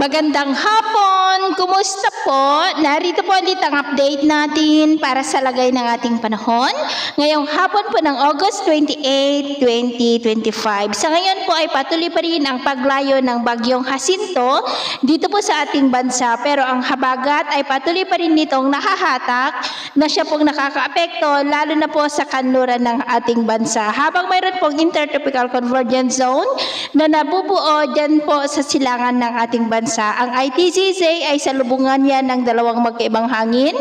Magandang hapon! Kumusta po? Narito po ulit ang update natin para sa lagay ng ating panahon. Ngayong hapon po ng August 28, 2025. Sa ngayon po ay patuloy pa rin ang paglayo ng bagyong Jacinto dito po sa ating bansa. Pero ang habagat ay patuloy pa rin nitong nahahatak na siya pong nakakaapekto lalo na po sa kanluran ng ating bansa. Habang mayroon pong Intertropical Convergence Zone na nabubuo dyan po sa silangan ng ating bansa. Ang ITCZ ay salubungan yan ng dalawang magkaibang hangin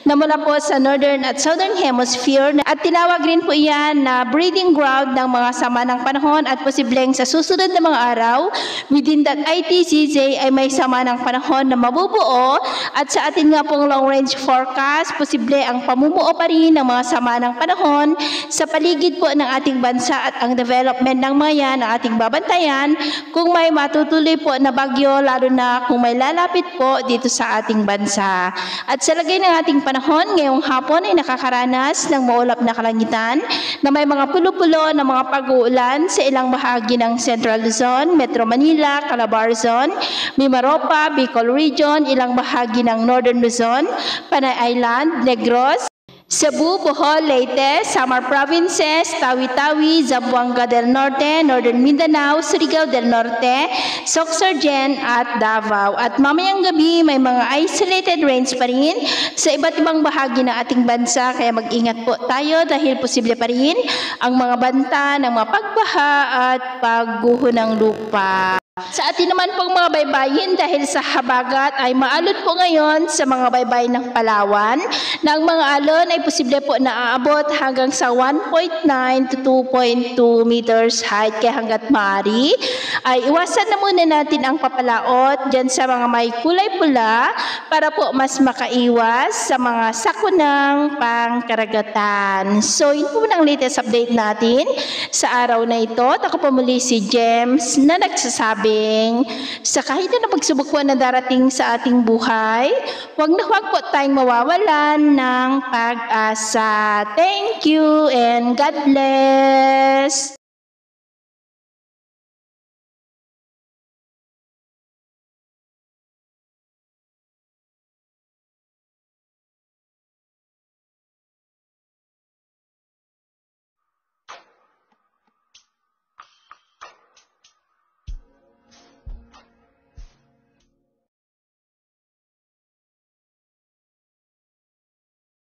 na mula po sa Northern at Southern Hemisphere at tinawag rin po yan na breeding ground ng mga sama ng panahon at posibleng sa susunod na mga araw within that ITCZ ay may sama ng panahon na mabubuo at sa atin nga pong long range forecast posible ang pamumuo pa rin ng mga sama ng panahon sa paligid po ng ating bansa at ang development ng mga yan ang ating babantayan kung may matutuloy po na bagyo lalo na kung may lalapit po dito sa ating bansa. At sa lagay ng ating panahon, ngayong hapon ay nakakaranas ng maulap na kalangitan na may mga pulo-pulo na mga pag-uulan sa ilang bahagi ng Central Luzon, Metro Manila, Calabar Zone, Mimaropa, Bicol Region, ilang bahagi ng Northern Luzon, Panay Island, Negros, Cebu, Bohol, Leyte, Samar Provinces, Tawi-Tawi, Zamboanga del Norte, Northern Mindanao, Surigao del Norte, Sorsogon at Davao. At mamayang gabi may mga isolated rains pa rin sa iba't ibang bahagi ng ating bansa kaya mag-ingat po tayo dahil posible pa rin ang mga banta ng mga pagbaha at pagguho ng lupa. Sa atin naman pong mga baybayin dahil sa habagat ay maalon po ngayon sa mga baybay ng Palawan na ang mga alon ay posible po na aabot hanggang sa 1.9 to 2.2 meters height kaya hanggat maaari ay iwasan na muna natin ang papalaot dyan sa mga may kulay pula para po mas makaiwas sa mga sakunang pangkaragatan. So yun po ang latest update natin sa araw na ito. Ako po muli si James na nagsasabi sa kahit na pagsubok po na darating sa ating buhay, huwag po tayong mawawalan ng pag-asa. Thank you and God bless!